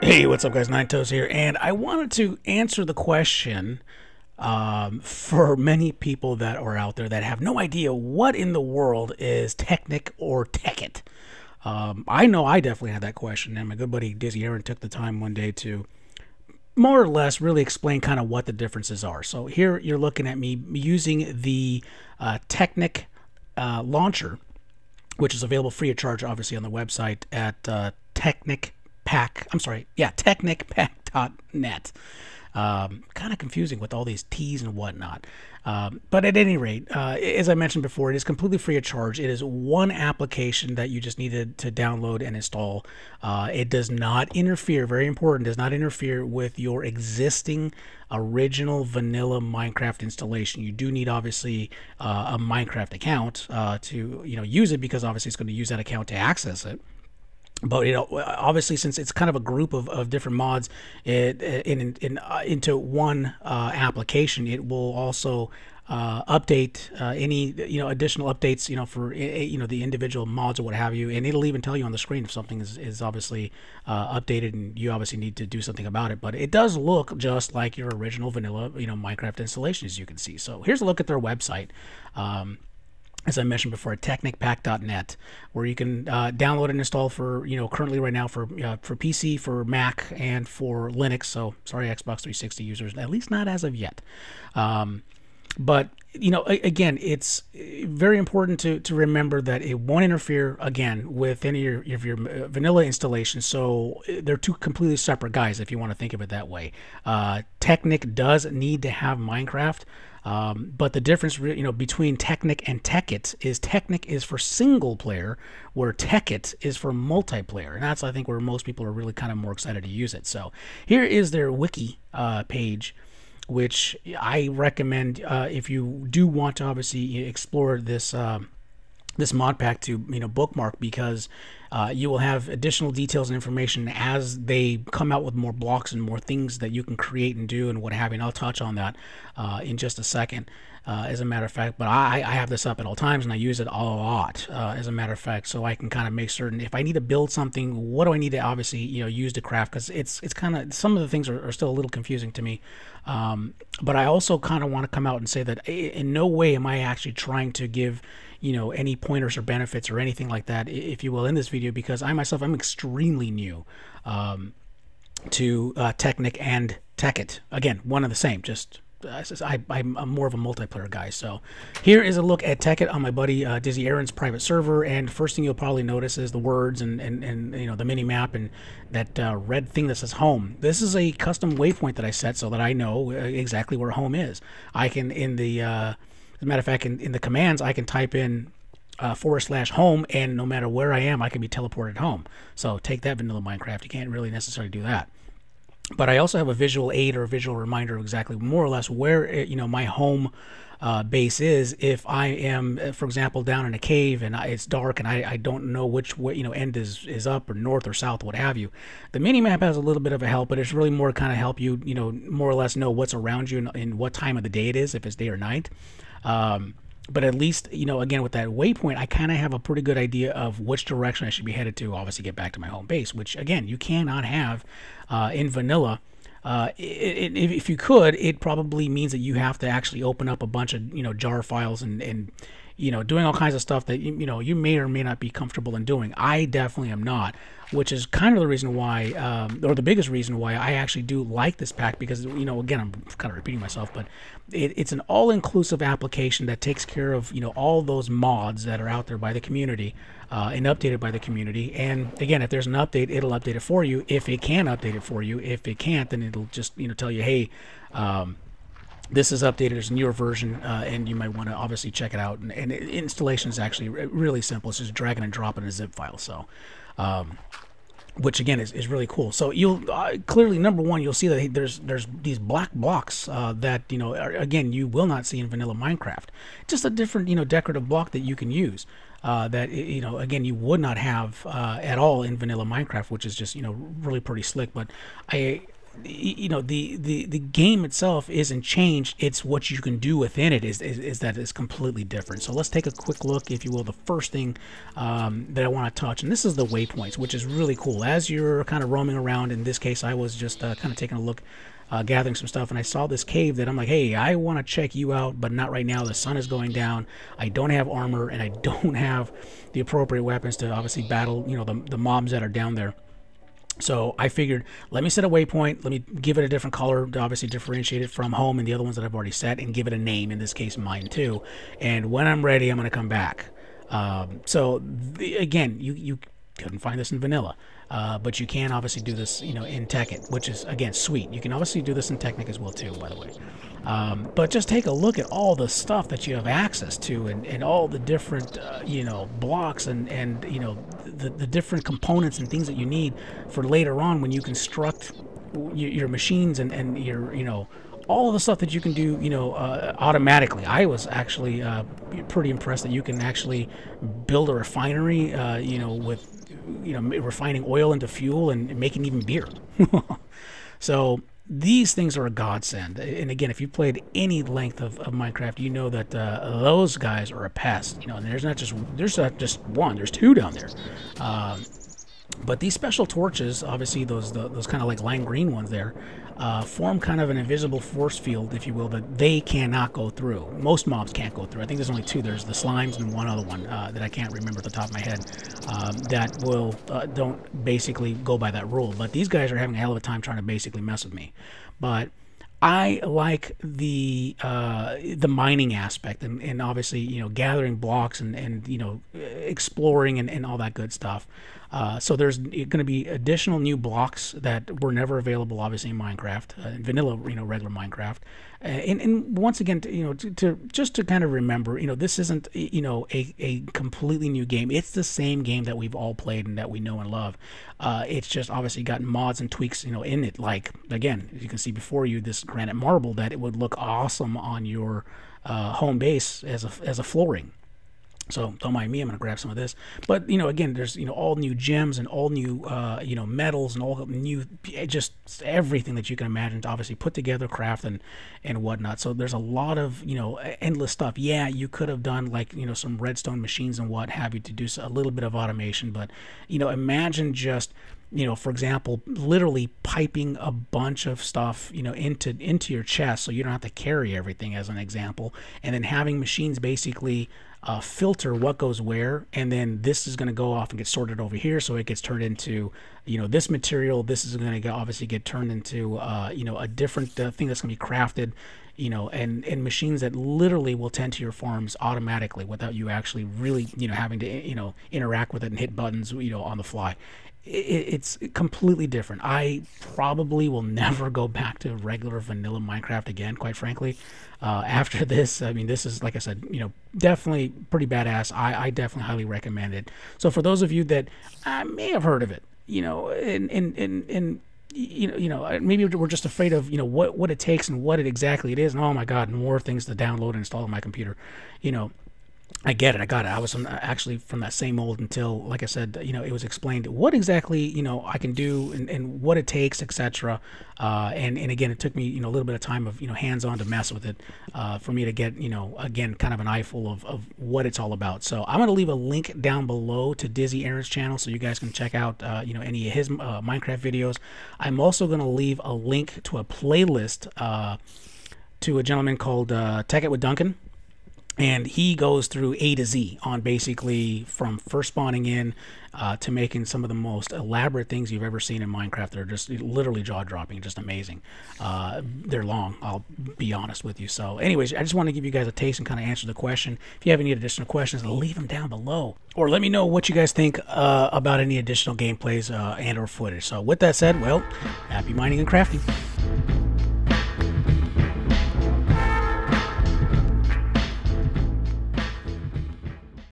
Hey, what's up, guys? Nine Toes here, and I wanted to answer the question for many people that are out there that have no idea what in the world is Technic or Tekkit. I know I definitely had that question, and my good buddy Dizzy Aaron took the time one day to more or less really explain kind of what the differences are. So here you're looking at me using the Technic launcher, which is available free of charge, obviously, on the website at technicpack.net. Kind of confusing with all these T's and whatnot. But at any rate, as I mentioned before, it is completely free of charge. It is one application that you just needed to download and install. It does not interfere, very important, does not interfere with your existing original vanilla Minecraft installation. You do need, obviously, a Minecraft account to use it, because obviously it's going to use that account to access it. But obviously, since it's kind of a group of different mods into one application, it will also update any additional updates for the individual mods or what have you, and it'll even tell you on the screen if something is obviously updated and you obviously need to do something about it. But it does look just like your original vanilla Minecraft installation, as you can see. So here's a look at their website. As I mentioned before, at technicpack.net, where you can download and install for, currently right now for PC, for Mac, and for Linux. So sorry, Xbox 360 users, at least not as of yet. But again, it's very important to remember that it won't interfere, again, with any of your vanilla installations. So they're two completely separate guys, if you want to think of it that way. Technic does need to have Minecraft. But the difference, between Technic and Tekkit is Technic is for single player, where Tekkit is for multiplayer, and that's, I think, where most people are really kind of more excited to use it. So here is their wiki page, which I recommend if you do want to obviously explore this this mod pack to bookmark, because you will have additional details and information as they come out with more blocks and more things that you can create and do and what have you. And I'll touch on that in just a second, as a matter of fact. But I have this up at all times, and I use it a lot, as a matter of fact, so I can kind of make certain if I need to build something, what do I need to obviously use to craft, because it's kind of, some of the things are still a little confusing to me. But I also kind of want to come out and say that in no way am I actually trying to give any pointers or benefits or anything like that, if you will, in this video, because I myself, I'm extremely new to Technic and Tekkit. Again, one and the same, just I'm more of a multiplayer guy. So here is a look at Tekkit on my buddy Dizzy Aaron's private server, and first thing you'll probably notice is the words and the mini map and that red thing that says home. This is a custom waypoint that I set so that I know exactly where home is. I can, as a matter of fact, in the commands, I can type in /home, and no matter where I am, I can be teleported home. So take that, vanilla Minecraft. You can't really necessarily do that. But I also have a visual aid or a visual reminder of exactly more or less where my home base is. If I am, for example, down in a cave and it's dark and I don't know which way, end is up or north or south, what have you, the mini map has a little bit of a help, but it's really more kind of help you, more or less know what's around you and what time of the day it is, if it's day or night. But at least, again, with that waypoint, I kind of have a pretty good idea of which direction I should be headed to, obviously get back to my home base, which, again, you cannot have in vanilla. If you could, it probably means that you have to actually open up a bunch of, jar files and doing all kinds of stuff that, you may or may not be comfortable in doing. I definitely am not, which is kind of the reason why, or the biggest reason why I actually do like this pack, because, again, I'm kind of repeating myself, but it's an all-inclusive application that takes care of, all those mods that are out there by the community, and updated by the community. And again, if there's an update, it'll update it for you, if it can update it for you. If it can't, then it'll just, tell you, hey, this is updated, there's a newer version, and you might want to obviously check it out. And installation is actually really simple. It's just drag and drop in a zip file. So, which again is really cool. So you'll clearly, number one, you'll see that there's these black blocks that again, you will not see in vanilla Minecraft. Just a different decorative block that you can use. That again, you would not have at all in vanilla Minecraft, which is just really pretty slick. But you know, the game itself isn't changed. It's what you can do within it is that is completely different. So let's take a quick look, if you will. The first thing that I want to touch, and this is the waypoints, which is really cool. As you're kind of roaming around, in this case I was just kind of taking a look, gathering some stuff, and I saw this cave that I'm like, hey, I want to check you out, but not right now. The sun is going down. I don't have armor, and I don't have the appropriate weapons to obviously battle, you know, the mobs that are down there. So I figured, let me set a waypoint, let me give it a different color to obviously differentiate it from home and the other ones that I've already set, and give it a name, in this case mine too. And when I'm ready, I'm going to come back. Again, you couldn't find this in vanilla, but you can obviously do this, you know, in Tekkit, which is, again, sweet. You can obviously do this in Technic as well too, by the way. But just take a look at all the stuff that you have access to, and all the different, you know, blocks and you know, the different components and things that you need for later on when you construct your machines and your, you know, all of the stuff that you can do, you know, automatically. I was actually pretty impressed that you can actually build a refinery, you know, with, you know, refining oil into fuel and making even beer. So these things are a godsend. And again, if you played any length of Minecraft, you know that those guys are a pest. You know, and there's not just one, there's two down there. But these special torches, obviously those kind of like lime green ones there, form kind of an invisible force field, if you will, that they cannot go through. Most mobs can't go through. I think there's only two. There's the slimes and one other one that I can't remember at the top of my head, that will don't basically go by that rule. But these guys are having a hell of a time trying to basically mess with me. But I like the mining aspect, and obviously, you know, gathering blocks and you know, exploring and all that good stuff. So there's going to be additional new blocks that were never available, obviously, in Minecraft, in vanilla, you know, regular Minecraft. And once again, you know, just to kind of remember, you know, this isn't, you know, a completely new game. It's the same game that we've all played and that we know and love. It's just obviously got mods and tweaks, you know, in it. Like, again, as you can see before you, this granite marble, that it would look awesome on your home base as a flooring. So don't mind me, I'm going to grab some of this. But, you know, again, there's, you know, all new gems and all new, you know, metals and all new, just everything that you can imagine to obviously put together, craft, and whatnot. So there's a lot of, you know, endless stuff. Yeah, you could have done, like, you know, some redstone machines and what have you to do a little bit of automation. But, you know, imagine just, you know, for example, literally piping a bunch of stuff, you know, into your chest so you don't have to carry everything, as an example, and then having machines basically filter what goes where, and then this is going to go off and get sorted over here, so it gets turned into, you know, this material. This is going to obviously get turned into, you know, a different thing that's going to be crafted, you know, and machines that literally will tend to your farms automatically without you actually really, you know, having to, you know, interact with it and hit buttons, you know, on the fly. It's completely different. I probably will never go back to regular vanilla Minecraft again, quite frankly. After this, I mean, this is, like I said, you know, definitely pretty badass. I definitely highly recommend it. So for those of you that may have heard of it, you know, and you know, maybe we're just afraid of, you know, what it takes and what exactly it is, and oh my God, more things to download and install on my computer, you know. I get it. I got it. I was actually from that same mold until, like I said, you know, it was explained what exactly, you know, I can do and what it takes, etc. And again, it took me, you know, a little bit of time of, you know, hands-on to mess with it for me to get, you know, again, kind of an eyeful of what it's all about. So I'm going to leave a link down below to Dizzy Aaron's channel so you guys can check out, you know, any of his Minecraft videos. I'm also going to leave a link to a playlist to a gentleman called Tekkit with Duncan. And he goes through A to Z on basically from first spawning in to making some of the most elaborate things you've ever seen in Minecraft. They're just literally jaw-dropping, just amazing. They're long, I'll be honest with you. So anyways, I just want to give you guys a taste and kind of answer the question. If you have any additional questions, leave them down below. Or let me know what you guys think about any additional gameplays and or footage. So with that said, well, happy mining and crafting.